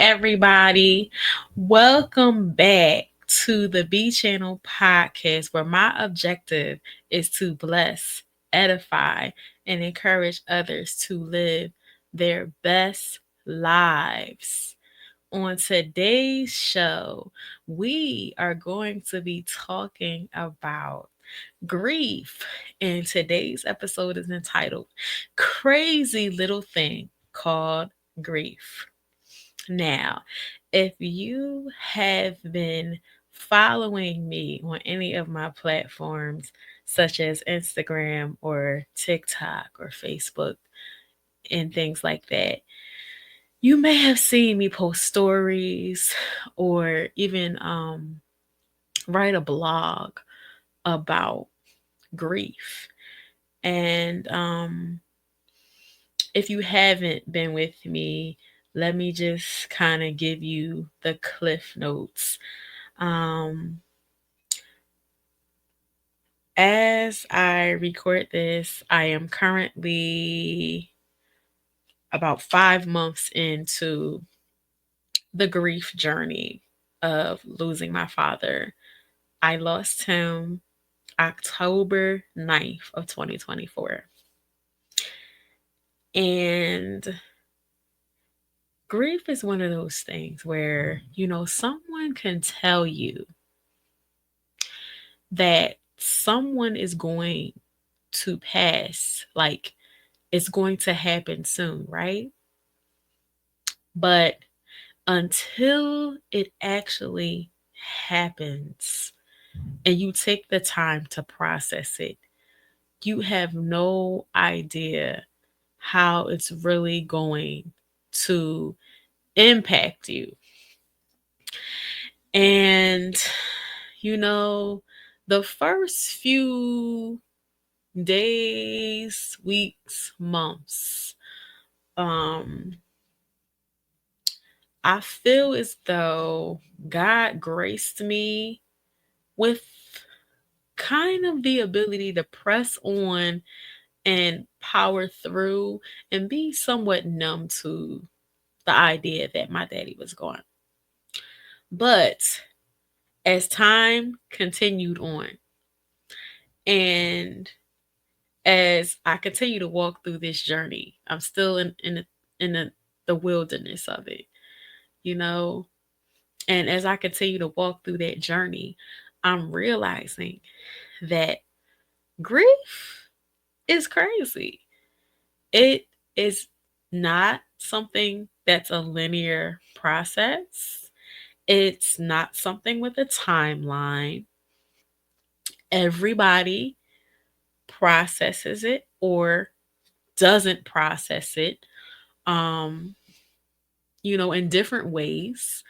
everybody. Welcome back to the B Channel podcast, where my objective is to bless, edify, and encourage others to live their best lives. On today's show, we are going to be talking about grief. And today's episode is entitled Crazy Little Thing Called Grief. Now, if you have been following me on any of my platforms, such as Instagram or TikTok or Facebook and things like that, you may have seen me post stories or even write a blog about grief. And if you haven't been with me, let me just kind of give you the cliff notes. Um, as I record this, I am currently about 5 months into the grief journey of losing my father. I lost him October 9th of 2024. And grief is one of those things where, someone can tell you that someone is going to pass, like it's going to happen soon, right? But until it actually happens and you take the time to process it, you have no idea how it's really going to impact you. And, you know, the first few days, weeks, months, um, I feel as though God graced me with kind of the ability to press on and power through and be somewhat numb to the idea that my daddy was gone. But as time continued on and as I continue to walk through this journey, I'm still in the wilderness of it, you know. And as I continue to walk through that journey, I'm realizing that grief is crazy. It is not something that's a linear process. It's not something with a timeline. Everybody processes it or doesn't process it, um, in different ways.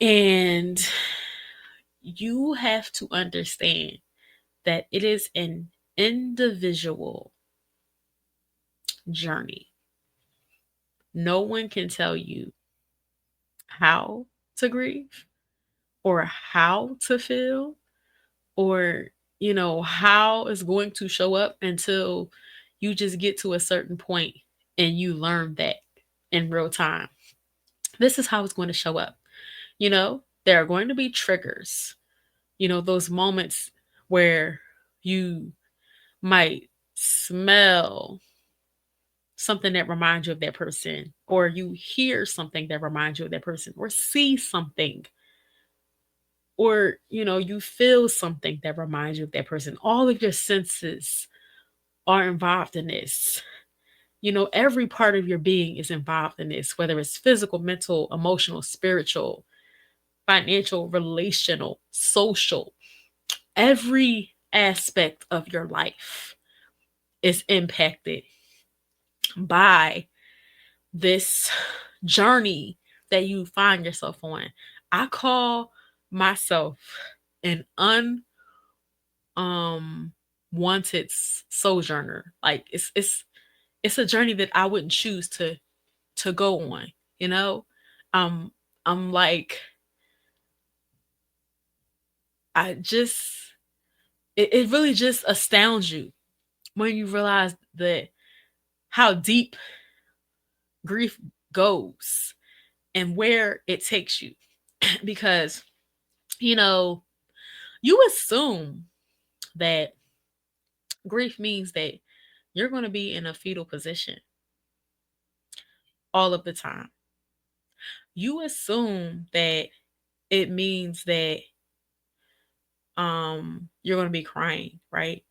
And you have to understand that it is an individual journey. No one can tell you how to grieve or how to feel or, how it's going to show up until you just get to a certain point and you learn that in real time. This is how it's going to show up. There are going to be triggers, those moments where you might smell something that reminds you of that person, or you hear something that reminds you of that person, or see something, or you feel something that reminds you of that person. All of your senses are involved in this. Every part of your being is involved in this, whether it's physical, mental, emotional, spiritual, financial, relational, social. Every aspect of your life is impacted by this journey that you find yourself on. I call myself an um wanted sojourner. Like it's a journey that I wouldn't choose to go on, you know? Um I'm like I just it really just astounds you when you realize that how deep grief goes and where it takes you. Because, you know, you assume that grief means that you're going to be in a fetal position all of the time. You assume that it means that you're going to be crying, right?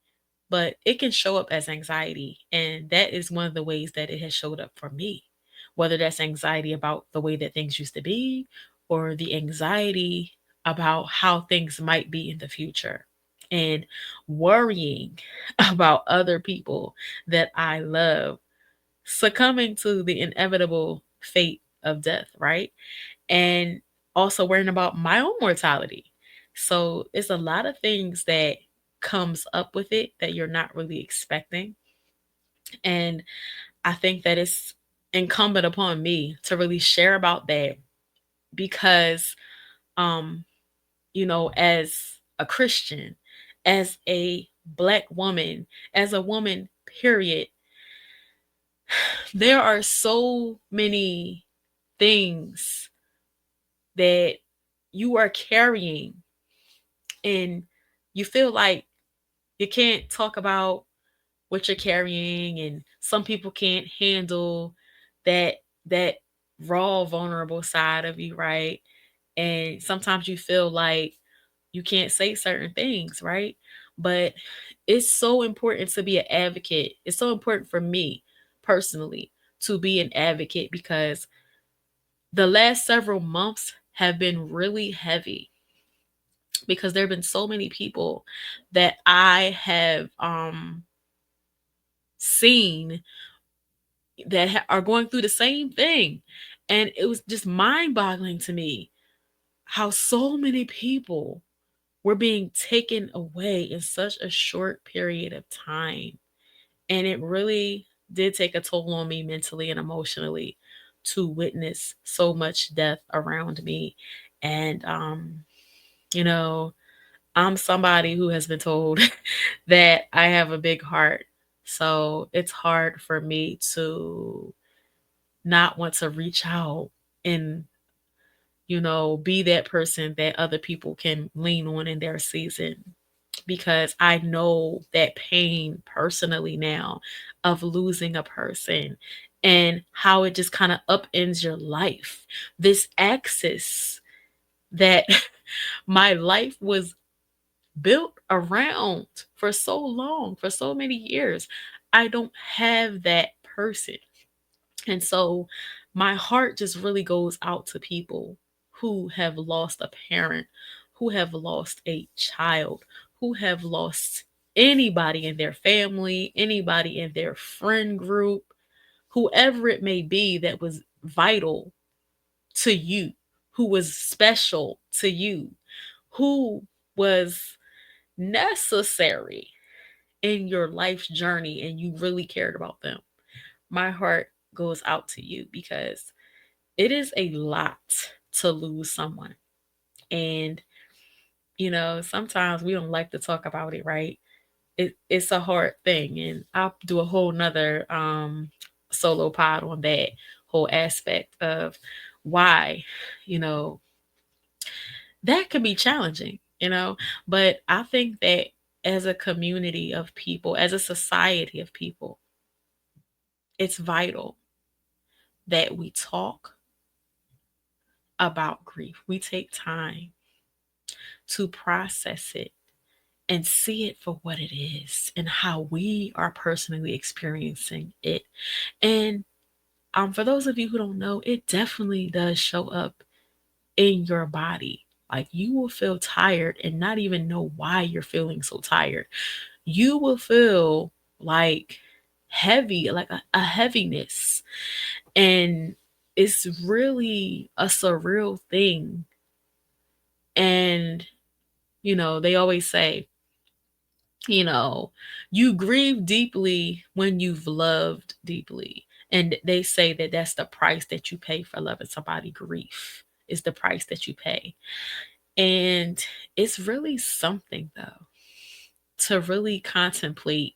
But it can show up as anxiety, and that is one of the ways that it has showed up for me. Whether that's anxiety about the way that things used to be, or the anxiety about how things might be in the future, and worrying about other people that I love succumbing to the inevitable fate of death, right? And also worrying about my own mortality. So it's a lot of things that comes up with it that you're not really expecting. And I think that it's incumbent upon me to really share about that because um as a Christian, as a black woman, as a woman period, there are so many things that you are carrying, and you feel like you can't talk about what you're carrying, and some people can't handle that raw vulnerable side of you, right? And sometimes you feel like you can't say certain things, right? But it's so important to be an advocate. It's so important for me personally to be an advocate because the last several months have been really heavy because there have been so many people that I have seen that are going through the same thing. And it was just mind boggling to me how so many people were being taken away in such a short period of time. And it really did take a toll on me mentally and emotionally to witness so much death around me. And, you know, I'm somebody who has been told that I have a big heart. So it's hard for me to not want to reach out and, be that person that other people can lean on in their season, because I know that pain personally now of losing a person and how it just kind of upends your life. This axis that my life was built around for so long, for so many years. I don't have that person. And so my heart just really goes out to people who have lost a parent, who have lost a child, who have lost anybody in their family, anybody in their friend group, whoever it may be that was vital to you, who was special to you, who was necessary in your life's journey and you really cared about them. My heart goes out to you because it is a lot to lose someone. And, sometimes we don't like to talk about it, right? It's a hard thing. And I'll do a whole nother solo pod on that whole aspect of why, you know, that could be challenging, but I think that as a community of people, as a society of people, it's vital that we talk about grief. We take time to process it and see it for what it is and how we are personally experiencing it. And for those of you who don't know, it definitely does show up in your body. Like you will feel tired and not even know why you're feeling so tired. You will feel like heavy, like a heaviness. And it's really a surreal thing. And, they always say, you know, you grieve deeply when you've loved deeply. And they say that that's the price that you pay for loving somebody. Grief is the price that you pay. And it's really something, though, to really contemplate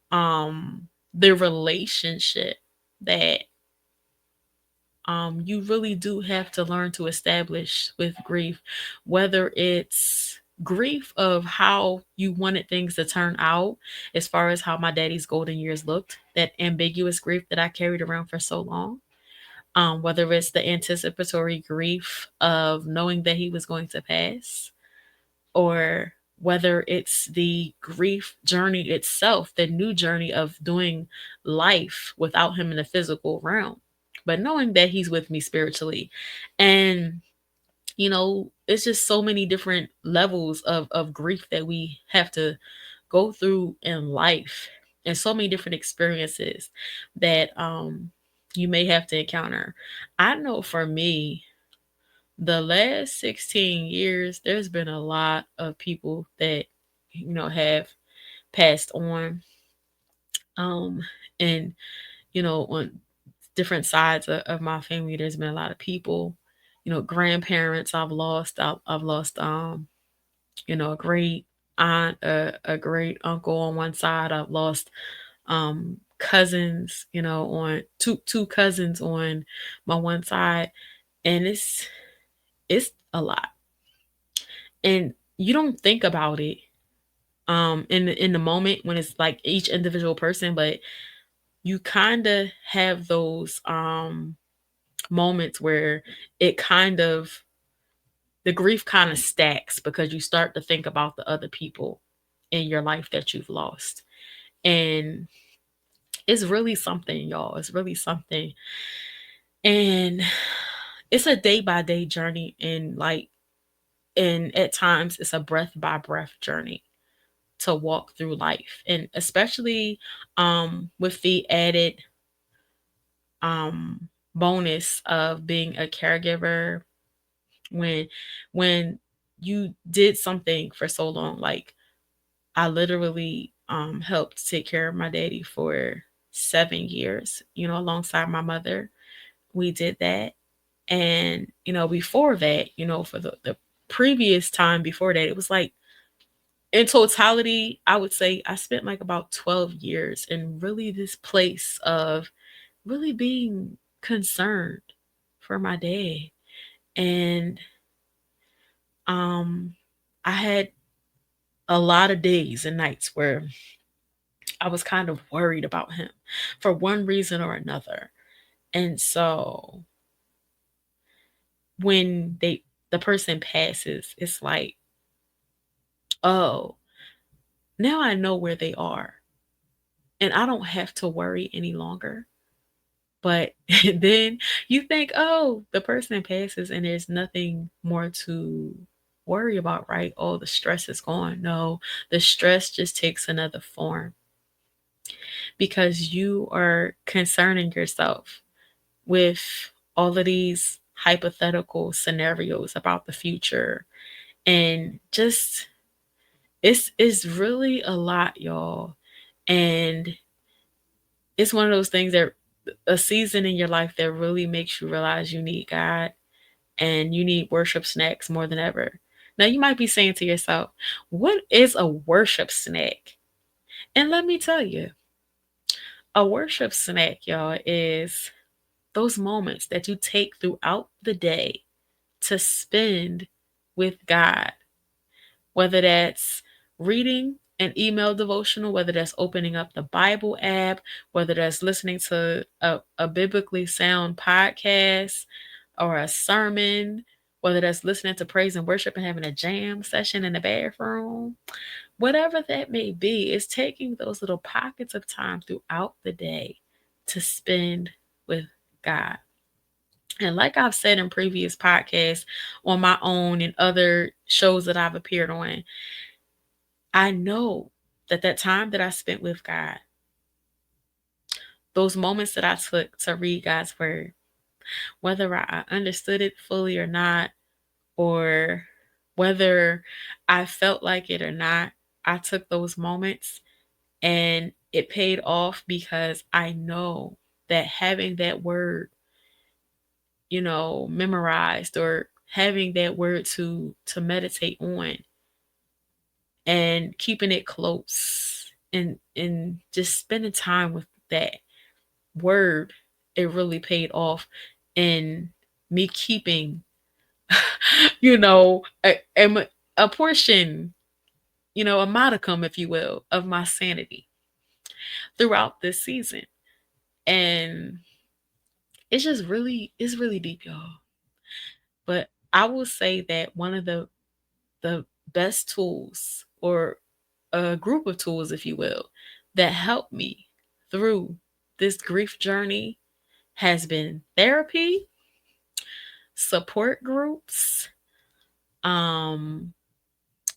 the relationship that you really do have to learn to establish with grief, whether it's grief of how you wanted things to turn out, as far as how my daddy's golden years looked, that ambiguous grief that I carried around for so long. Whether it's the anticipatory grief of knowing that he was going to pass, or whether it's the grief journey itself, the new journey of doing life without him in the physical realm, but knowing that he's with me spiritually. And, it's just so many different levels of grief that we have to go through in life, and so many different experiences that you may have to encounter. I know for me, the last 16 years, there's been a lot of people that, have passed on. Um, and, on different sides of my family, there's been a lot of people, grandparents I've lost. I've lost, a great aunt, a great uncle on one side. I've lost, cousins, on two cousins on my one side. And it's a lot. And you don't think about it in the moment when it's like each individual person, but you kind of have those moments where it kind of the grief kind of stacks, because you start to think about the other people in your life that you've lost. And it's really something, y'all. It's really something. And it's a day by day journey, and at times it's a breath by breath journey to walk through life. And especially with the added um bonus of being a caregiver, when when you did something for so long. Like, I literally helped take care of my daddy for 7 years, alongside my mother. We did that. And before that, for the previous time before that, it was like, in totality, I would say I spent like about 12 years in really this place of really being concerned for my dad. And um I had a lot of days and nights where I was kind of worried about him for one reason or another. And so when the person passes, it's like, oh, now I know where they are, and I don't have to worry any longer. But then you think, oh, the person passes and there's nothing more to worry about, right? Oh, the stress is gone. No, the stress just takes another form, because you are concerning yourself with all of these hypothetical scenarios about the future. And just, it's really a lot, y'all. And it's one of those things that, a season in your life that really makes you realize you need God, and you need worship snacks more than ever. Now, you might be saying to yourself, what is a worship snack? And let me tell you, a worship snack, y'all, is those moments that you take throughout the day to spend with God, whether that's reading an email devotional, whether that's opening up the Bible app, whether that's listening to a biblically sound podcast or a sermon, whether that's listening to praise and worship and having a jam session in the bathroom, whatever that may be, is taking those little pockets of time throughout the day to spend with God. And like I've said in previous podcasts, on my own and other shows that I've appeared on, I know that time that I spent with God, those moments that I took to read God's word, whether I understood it fully or not, or whether I felt like it or not, I took those moments, and it paid off, because I know that having that word, memorized, or having that word to meditate on, and keeping it close, and just spending time with that word, it really paid off. in me keeping, you know, a portion, a modicum, if you will, of my sanity throughout this season. And it's really deep, y'all. But I will say that one of the best tools, or a group of tools, if you will, that helped me through this grief journey has been therapy, support groups, um,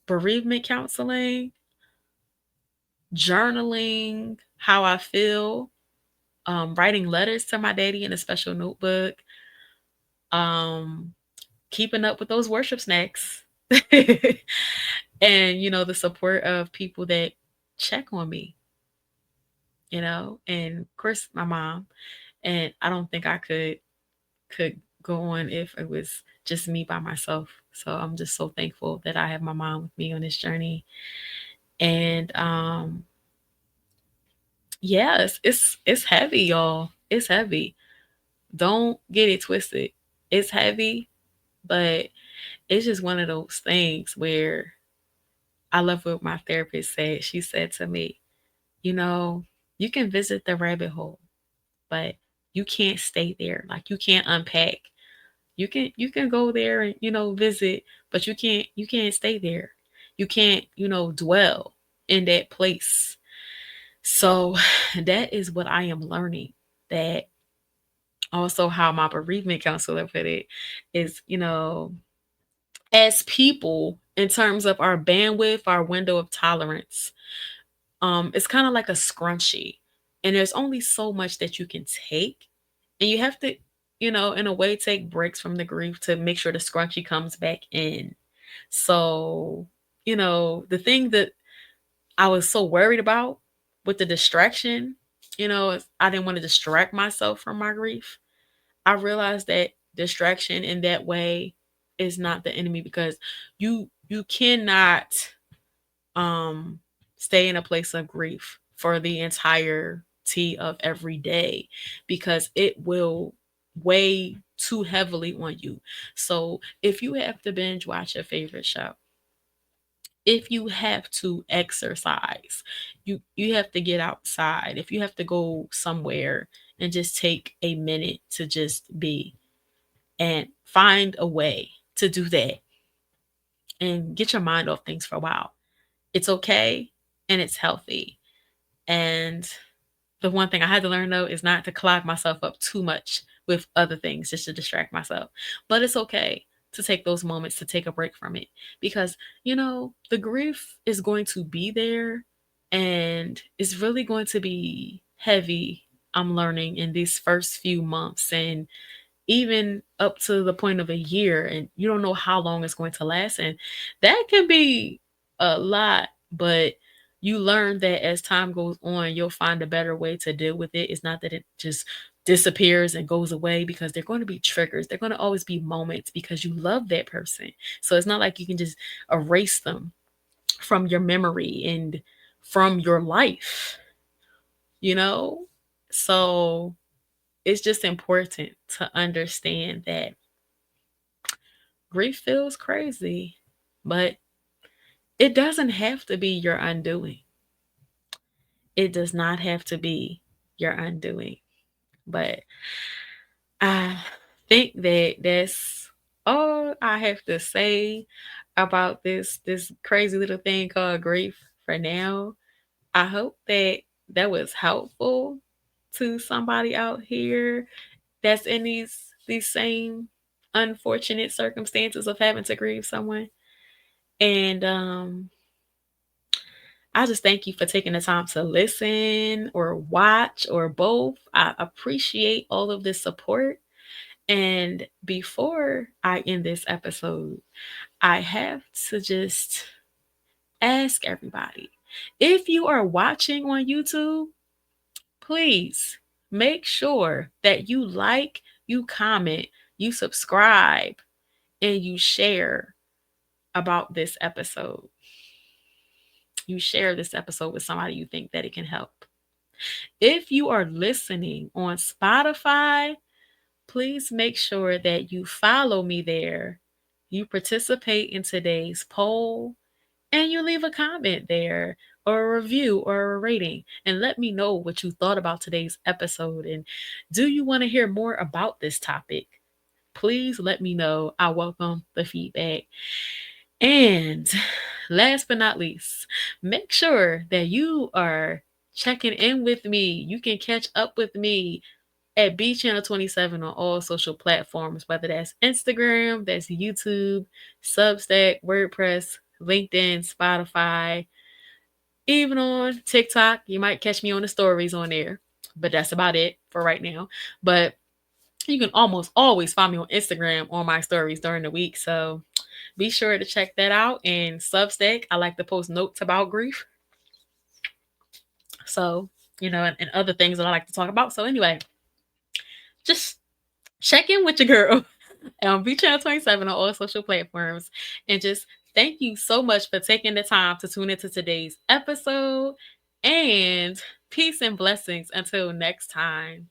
bereavement counseling, journaling how I feel, writing letters to my daddy in a special notebook, um, keeping up with those worship snacks, and the support of people that check on me, and of course my mom. And I don't think I could go on if it was just me by myself. So I'm just so thankful that I have my mom with me on this journey. And yeah, it's heavy, y'all. It's heavy. Don't get it twisted. It's heavy, but it's just one of those things where I love what my therapist said. She said to me, you know, you can visit the rabbit hole, but you can't stay there. Like, you can't unpack. You can go there and visit, but you can't stay there. You can't dwell in that place. So that is what I am learning. That also how my bereavement counselor put it is, as people, in terms of our bandwidth, our window of tolerance, it's kind of like a scrunchie, and there's only so much that you can take, and you have to, in a way, take breaks from the grief to make sure the scrunchie comes back in. So, the thing that I was so worried about with the distraction, is I didn't want to distract myself from my grief. I realized that distraction in that way is not the enemy, because you cannot um stay in a place of grief for the entirety of every day, because it will weigh too heavily on you. So if you have to binge watch your favorite show, if you have to exercise, you have to get outside, if you have to go somewhere and just take a minute to just be, and find a way to do that and get your mind off things for a while. It's okay and it's healthy. And the one thing I had to learn, though, is not to clog myself up too much with other things just to distract myself. But it's okay to take those moments to take a break from it, because, the grief is going to be there, and it's really going to be heavy. I'm learning in these first few months, and even up to the point of a year, and you don't know how long it's going to last, and that can be a lot. But you learn that as time goes on, you'll find a better way to deal with it. It's not that it just disappears and goes away, because they're going to be triggers. They're going to always be moments, because you love that person. So it's not like you can just erase them from your memory and from your life, you know so it's just important to understand that grief feels crazy, but it doesn't have to be your undoing. It does not have to be your undoing. But I think that that's all I have to say about this crazy little thing called grief for now. I hope that that was helpful to somebody out here that's in these same unfortunate circumstances of having to grieve someone. And I just thank you for taking the time to listen or watch or both. I appreciate all of this support. And before I end this episode, I have to just ask everybody, if you are watching on YouTube, please make sure that you like, you comment, you subscribe, and you share about this episode. You share this episode with somebody you think that it can help. If you are listening on Spotify, please make sure that you follow me there. You participate in today's poll and you leave a comment there or a review or a rating and let me know what you thought about today's episode. And do you want to hear more about this topic? Please let me know. I welcome the feedback. And last but not least, make sure that you are checking in with me. You can catch up with me at B Channel 27 on all social platforms, whether that's Instagram, that's YouTube, Substack, WordPress, LinkedIn, Spotify, even on TikTok. You might catch me on the stories on there, but that's about it for right now. But you can almost always find me on Instagram on my stories during the week. So be sure to check that out. And Substack, I like to post notes about grief. So, and other things that I like to talk about. So, anyway, just check in with your girl on B Channel 27 on all social platforms. And just thank you so much for taking the time to tune into today's episode. And peace and blessings until next time.